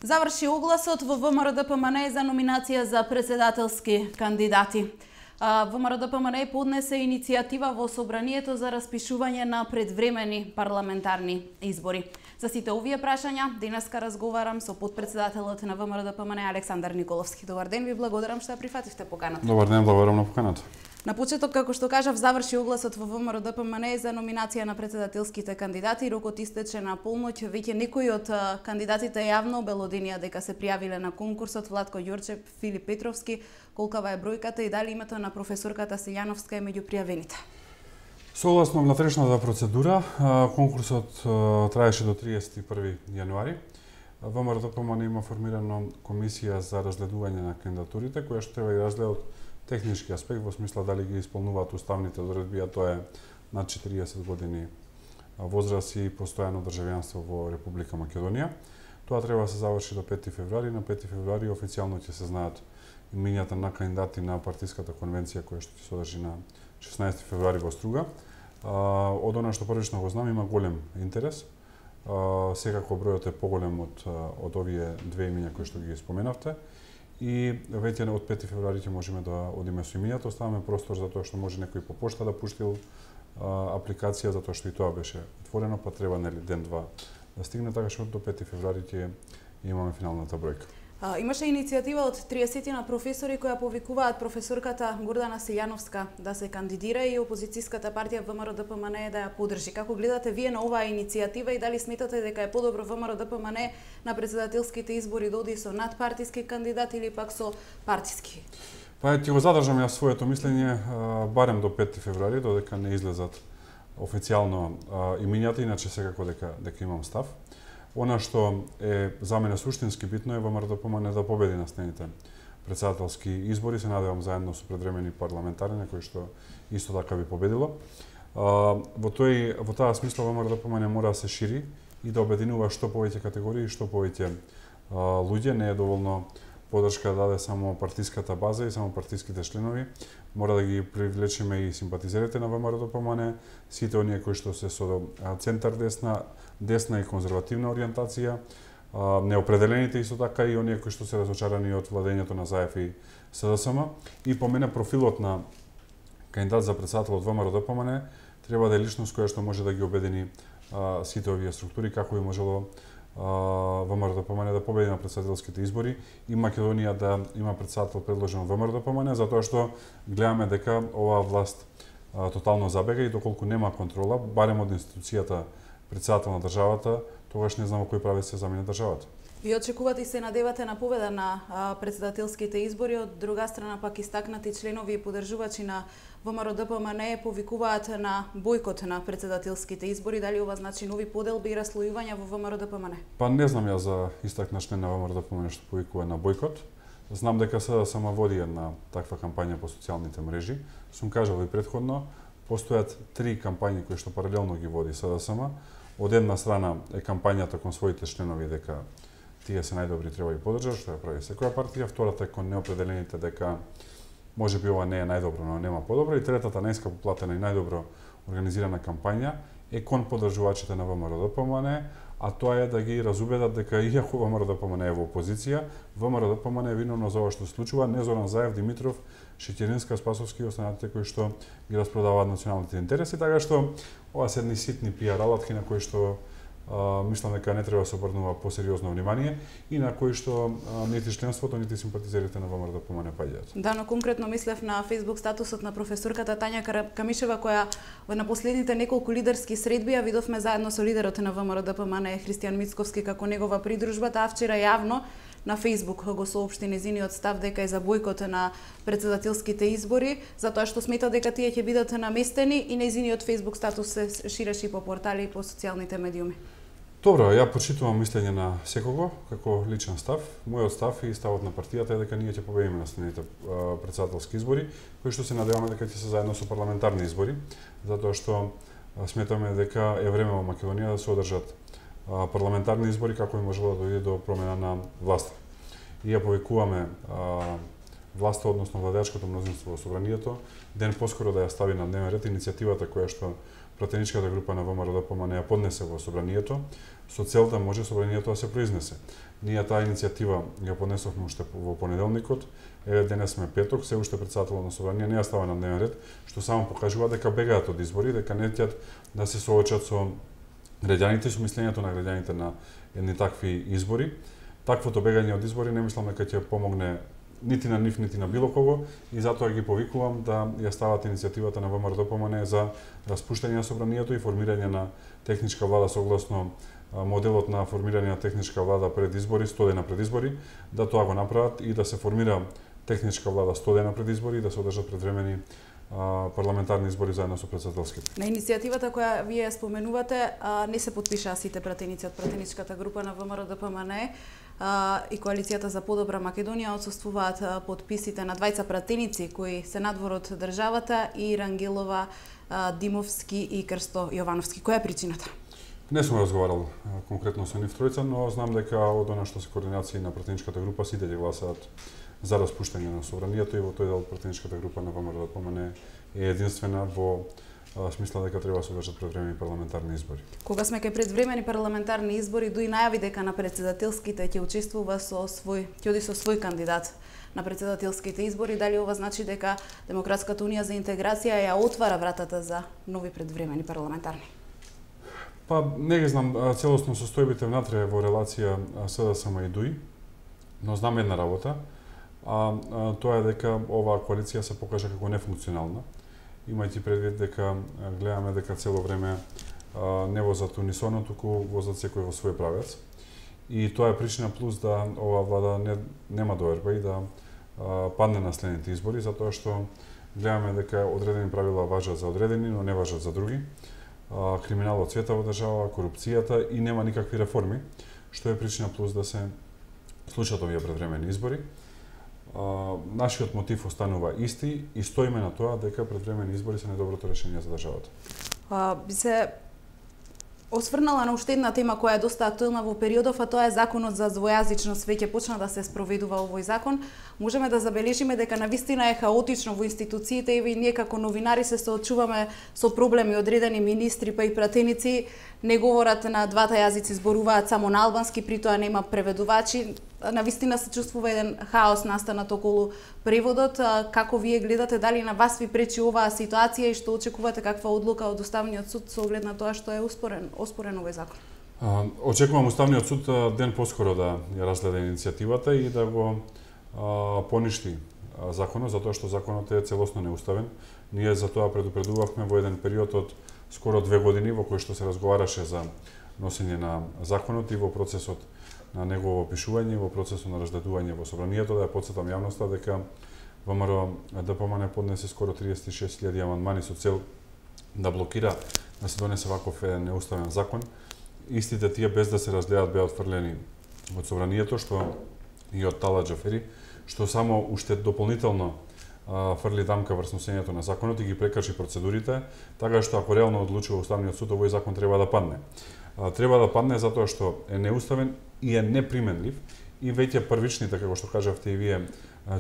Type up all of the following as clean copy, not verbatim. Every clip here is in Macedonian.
Заврши огласот во ВМРО-ДПМН за номинација за председателски кандидати. ВМРО-ДПМН поднесе иницијатива во собранието за распишување на предвремени парламентарни избори. За сите овие прашања денеска разговарам со потпредседателот на ВМРО-ДПМН Александар Николовски. Добар ден, ви благодарам што ја прифативте поканата. Добар ден, благодарам на поканата. На почеток, како што кажав, заврши огласот во ВМРО-ДПМН за номинација на председателските кандидати. Рокот истече на полноќ. Веќе некои од кандидатите јавно обелоденија дека се пријавиле на конкурсот. Владко Ѓорчев, Филип Петровски. Колкава е бројката и дали името на професорката Силјановска е меѓу пријавените? Согласно внатрешната процедура, конкурсот траеше до 31 јануари. ВМРО-ДПМН има формирана комисија за разгледување на кандидатурите, која што треба да разгледа од технички аспект, во смисла дали ги исполнуваат уставните одредби, а тоа е над 40 години возраст и постојано државјанство во Република Македонија. Тоа треба да се заврши до 5 февруари. На 5 февруари официјално ќе се знаат имињата на кандидати на партиската конвенција која што ќе се одржи на 16 февруари во Струга. Од она што првично го знам, има голем интерес. Секако бројот е поголем од овие две имиња кои што ги споменавте. И веќе од 5 февруари ќе можеме да одиме со имињата. Оставаме простор за тоа што може некој по пошта да пуштил апликација, затоа што и тоа беше отворено, па треба ден-два да стигне, така што до 5 февруари ќе имаме финалната бројка. Имаше иницијатива од 30 на професори која повикуваат професорката Гордана Силјановска да се кандидира и опозицијската партија ВМРО-ДПМН да ја поддржи. Како гледате вие на оваа иницијатива и дали сметате дека е подобро ВМРО-ДПМН на председателските избори да оди со надпартиски кандидат или пак со партиски? Па ќе го задржам јас своето мислење барем до 5 февруари, додека не излезат официјално имињата, иначе секако дека имам став. Она што е за мене суштински битно е ВМРО-ДПМН да победи на следните председателски избори. Се надевам заедно со предвремени парламентарни, кои што исто така би победило. Во таа смисла ВМРО-ДПМН мора да се шири и да обединува што повеќе категории и што повеќе луѓе. Не е доволно поддршка да даде само партиската база и само партиските членови. Мора да ги привлечеме и симпатизерите на ВМРО-ДПМН, сите оние кои што се со центар десна и конзервативна ориентација, неопределените исто така и оние кои што се разочарани од владењето на ЗАЕФ и СДСМ. И по мене профилот на кандидат за председател од ВМРО-ДПМН треба да е личност која што може да ги обедини сите овие структури, како би можело ВМРО-ДПМН да победи на председателските избори и Македонија да има председател предложен од ВМРО-ДПМН, затоа што гледаме дека оваа власт тотално забега и доколку нема контрола, барем од институцијата председател на државата, тогаш не знам кој прави се замине државата. Ви очекувате и се надевате на победа на председателските избори, од друга страна пак истакнати членови и поддржувачи на ВМРО-ДПМН повикуваат на бојкот на председателските избори. Дали ова значи нови поделби и раслојувања во ВМРО-ДПМН? Па не знам ја за истакнат член на ВМРО-ДПМН што повикува на бојкот. Знам дека СДСМ води една таква кампања по социјалните мрежи. Сум кажал и претходно, постојат 3 кампањи кои што паралелно ги води СДСМ. Од една страна е кампањата кон своите членови дека тие се најдобри, треба ги поддржат, што ја прави секоја партија. Втората е кон неопределените дека можеби ова не е најдобро, но нема подобро. И третата, најскапо платена и најдобро организирана кампања е кон поддржувачите на ВМРО-ДПМН, а тоа е да ги разубедат дека иако ВМРО-ДПМН е во опозиција, ВМРО-ДПМН е виновно за ова што се случува, не Зоран Заев, Димитров, Шеќеринска, Спасовски и останатите кои што ги распродаваат националните интереси, така што ова се едни ситни пиар алатки на кои што мислам дека не треба да се обрнува посериозно внимание и на кои што нити членството, нити симпатизерите на ВМРО-ДПМН паѓаат. Да, но конкретно мислев на Facebook статусот на професорката Тања Камишева, која на последните неколку лидерски средби ја видовме заедно со лидерот на ВМРО-ДПМН Христијан Мицковски како негова придружба, таа вчера јавно на Facebook го соопшти незиниот став дека е за бојкот на председателските избори, затоа што смета дека тие ќе бидат наместени и незиниот Facebook статус се ширеше по портали и по социјалните медиуми. Добро, ја почитувам мислење на секого како личен став. Мојот став и ставот на партијата е дека ние ќе победиме на следните председателски избори, кои што се надеваме дека ќе се заедно со парламентарни избори, затоа што сметаме дека е време во Македонија да се одржат парламентарни избори како би можело да дојде до промена на власта. И ја повикуваме власта, односно владеачкото мнозинство во собранието, ден поскоро да ја стави на дневен ред иницијативата која што пратеничката група на ВМРО-ДПМНЕ ја поднесе во собранието, со целта може собранието да се произнесе. Ние таа иницијатива ја поднесовме уште во понеделникот, еве денес сме петок, се уште председателот на собрание не ја става на дневен ред, што само покажува дека бегаат од избори, дека не ќат да се соочат со граѓаните, со мислењето на граѓаните на едни такви избори. Таквото бегање од избори не мислам дека ќе помогне нити на нив, нити на било кого, и затоа ги повикувам да ја стават иницијативата на ВМРО-ДПМНЕ за распуштање на собранието и формирање на техничка влада согласно моделот на формирање на техничка влада пред избори, 100 дена пред избори, да тоа го направат и да се формира техничка влада 100 дена пред избори и да се одржат предвремени парламентарни избори заедно со претседателските. На иницијативата која вие споменувате, не се потпишаа сите пратеници од пратеничката група на ВМРО-ДПМНЕ и Коалицијата за подобра Македонија. Отсуствуваат подписите на двајца пратеници кои се надвор од државата, и Рангелова, Димовски и Крсто Јовановски. Која е причината? Не сум разговарал конкретно со нив тројца, но знам дека од она што се координации на пратеничката група сите ќе гласаат за распуштање на собранието, и во тој дел пратеничката група на ВМРО-ДПМНЕ е единствена во смисла дека треба да се одржат предвремени парламентарни избори. Кога сме кај предвремени парламентарни избори, дуи најави дека на претседателските ќе учествува ќе оди со свој кандидат на претседателските избори. Дали ова значи дека Демократската унија за интеграција ја отвара вратата за нови предвремени парламентарни? Па не ги знам целосно состојбите внатре во релација СДСМ и ДУИ, но знам една работа, тоа е дека оваа коалиција се покажа како нефункционална, имајќи предвид дека гледаме дека цело време не возат унисоно, туку возат секој во свој правец. И тоа е причина плюс да оваа влада нема доверба и да падне на следните избори, затоа што гледаме дека одредени правила важат за одредени, но не важат за други. Криминалот цвета во држава, корупцијата и нема никакви реформи, што е причина плюс да се случат овие предвремени избори. Нашиот мотив останува исти и стоиме на тоа дека предвремени избори се најдоброто решение за државата. Би се осврнала на уште една тема која е доста актуелна во периодов, а тоа е законот за двојазичност. Веќе почна да се спроведува овој закон. Можеме да забележиме дека навистина е хаотично во институциите и ние како новинари се соочуваме со проблеми. Одредени министри па и пратеници не говорат на двата јазици, зборуваат само на албански, при тоа нема преведувачи. Навистина се чувствува еден хаос настанат околу преводот. Како вие гледате, дали на вас ви пречи оваа ситуација и што очекувате каква одлука од Уставниот суд со оглед на тоа што е оспорен овој закон? Очекувам Уставниот суд ден поскоро да ја разгледа иницијативата и да го поништи законот, затоа што законот е целосно неуставен. Ние за тоа предупредувавме во еден период од скоро 2 години во кој што се разговараше за носење на законот и во процесот на негово опишување, во процесот на разгледување во собранието. Да ја потсетам јавноста дека ВМРО-ДПМНЕ поднесе скоро 36.000 амандмани со цел да блокира да се донесе ваков еден неуставен закон. Истите тие без да се разгледат беа отфрлени од собранието, што и од Тала Џафери, што само уште дополнително фрли дамка врз носењето на законот и ги прекрши процедурите, така што ако реално одлучува Уставниот суд, овој закон треба да падне. Треба да падне затоа што е неуставен и е неприменлив, и веќе првичните, како што кажавте и вие,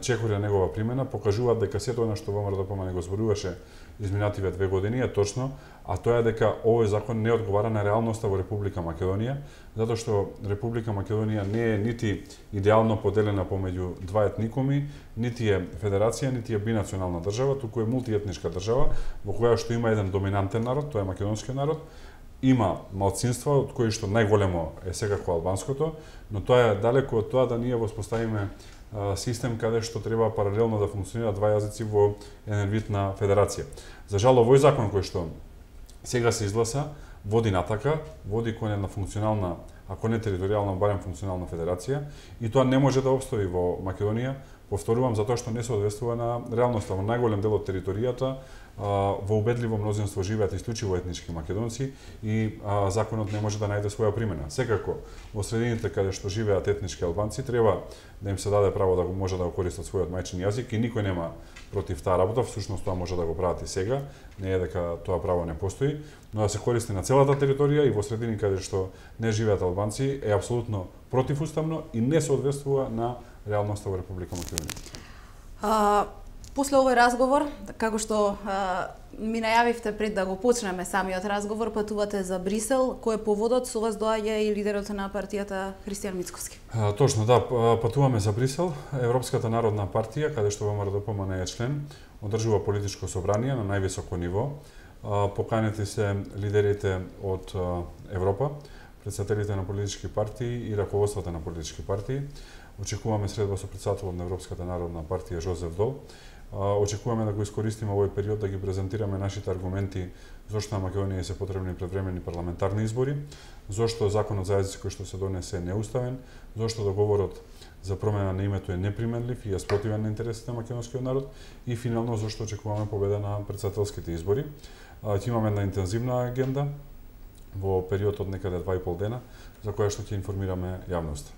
чекори на негова примена покажуваат дека сето она што ВМРО-ДПМНЕ го зборуваше изминативе 2 години е точно, а тоа е дека овој закон не одговара на реалноста во Република Македонија, затоа што Република Македонија не е нити идеално поделена помеѓу два етникуми, нити е федерација, нити е бинационална држава, туку е мултиетничка држава во која што има еден доминантен народ, тоа е македонскиот народ, има малцинства, од кои што најголемо е секако албанското, но тоа е далеко од тоа да ние воспоставиме систем каде што треба паралелно да функционира два јазици во еден вид на федерација. За жал, овој закон кој што сега се изгласа води натака, води кон една функционална, ако не територијална, барем функционална федерација, и тоа не може да обстои во Македонија, повторувам, затоа што не се одвестува на реалноста. Во најголем дел од територијата во убедливо мнозинство живеат исклучиво етнички македонци и законот не може да најде своја примена. Секако, во средините каде што живеат етнички албанци, треба да им се даде право да може да го користат својот мајчин јазик и никој нема против таа работа, всушност тоа може да го прават и сега, не е дека тоа право не постои, но да се користи на целата територија и во средини каде што не живеат албанци е апсолутно противуставно и не се одвестува на реалноста во Република Македонија. После овој разговор, како што ми најавивте пред да го почнеме самиот разговор, патувате за Брисел. Кој е поводот? Со вас доаѓа и лидерот на партијата Христијан Мицковски. Точно, да, патуваме за Брисел. Европската народна партија, каде што ВМРО-ДПМН е член, одржува политичко собрание на највисоко ниво. Поканети се лидерите од Европа, председателите на политички партии и раководствата на политички партии. Очекуваме средба со председателот на Европската народна партија Жозеф Дол. Очекуваме да го искористиме овој период да ги презентираме нашите аргументи зошто на Македонија се потребни предвремени парламентарни избори, зошто законот за јазици кој што се донесе е неуставен, зошто договорот за промена на името е неприменлив и е спротивен на интересите на македонскиот народ и финално зошто очекуваме победа на претседателските избори. Ќе имаме една интензивна агенда во период од некаде 2,5 дена за која што ќе информираме јавноста.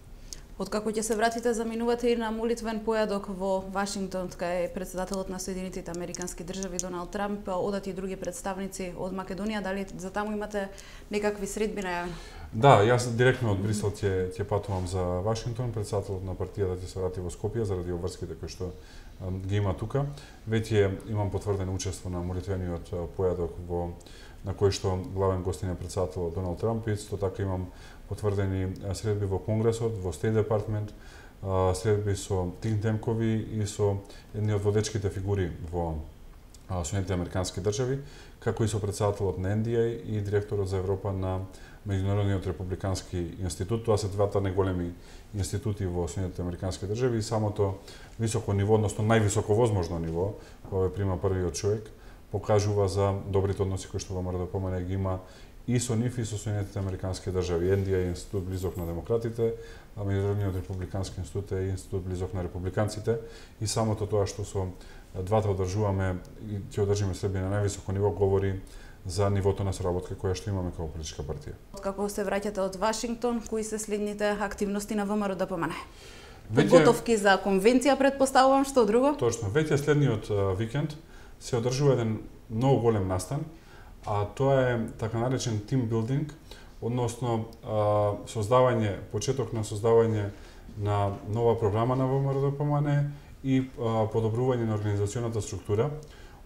Откако ќе се вратите, заминувате и на молитвен појадок во Вашингтон, кај председателот на Соединетите Американски држави Доналд Трамп, одат и други представници од Македонија. Дали за таму имате некакви средби најавени? Да, јас директно од Брисел ќе патувам за Вашингтон. Председателот на партијата ќе се врати во Скопје заради обврските кои што ги има тука. Веќе имам потврдено учество на молитвениот појадок на кој што главен гостин е председателот Доналд Трамп. Исто така имам потврдени средби во Конгресот, во Стейт Департмент, средби со think танкови и со едни од водечките фигури во Соединетите Американски држави, како и со председателот на NDA и директорот за Европа на Меѓународниот републикански институт. Тоа се двата најголеми институти во Соединетите Американски држави и самото високо ниво, односно највисоко возможно ниво, кој прима првиот човек, покажува за добрите односи кои што ВМРО-ДПМН ги има и со нив и со Соединетите Американски држави. NDA е институт близок на демократите, а Меѓународниот републикански институт е институт близок на републиканците и самото тоа што со двата одржуваме и ќе одржиме средби на највисоко ниво говори за нивото на соработка која што имаме како политичка партија. Како се враќате од Вашингтон, кои се следните активности на ВМРО-ДПМН? Подготовки за конвенција, предпоставувам, што друго? Точно, веќе следниот викенд се одржува еден многу голем настан, а тоа е така наречен team building, односно почеток на создавање на нова програма на ВМРО-ДПМН и подобрување на организационата структура,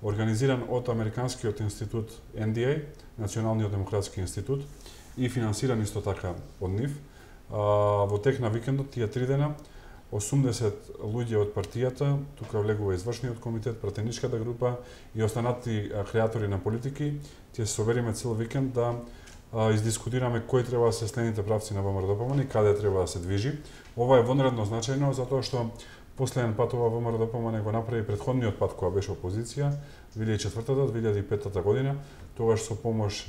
организиран од Американскиот институт NDA, Националниот демократски институт, и финансиран исто така од нив. Во тек на викендот, тие 3 дена, 80 луѓе од партијата, тука влегува извршниот комитет, пратеничката група и останати креатори на политики, ќе се собериме цел викенд да издискутираме кои треба да се следните правци на ВМРО-ДПМН и каде треба да се движи. Ова е вонредно значајно затоа што последен пат ова ВМРО-ДПМН го направи претходниот пат кога беше опозиција, 2004-2005 година, тогаш со помош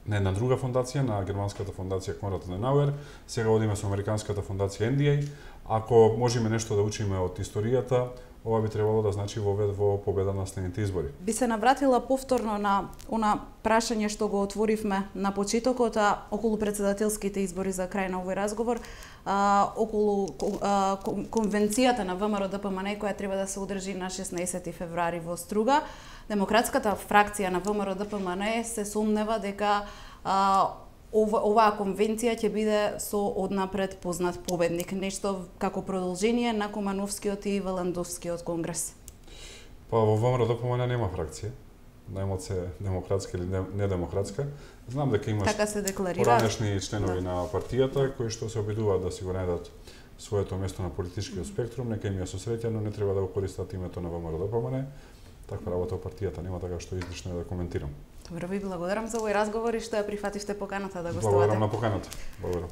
на една друга фондација, на германската фондација Конрад Аденауер, сега одиме со американската фондација NDA. Ако можеме нешто да учиме од историјата, ова би требало да значи во победа на следните избори. Би се навратила повторно на она прашање што го отворивме на почетокот, околу претседателските избори за крај на овој разговор, околу конвенцијата на ВМРО-ДПМН која треба да се одржи на 16 февруари во Струга. Демократската фракција на ВМРО-ДПМН се сомнева дека оваа конвенција ќе биде со однапред познат победник, нешто како продолжение на Кумановскиот и Валандовскиот конгрес. Па во ВМРО-ДПМН нема фракција, најмот се демократска или недемократска. Знам дека имаш така се декларира поранешни членови на партијата кои што се обидуваат да си го најдат своето место на политичкиот спектрум, нека им ја со среќа, но не треба да го користат името на ВМРО-ДПМН. Таква работа во партијата нема, така што излишно е да коментирам. Добро, ви благодарам за овој разговор и што ја прифативте поканата да гостувате. Благодарам на поканата. Благодарам.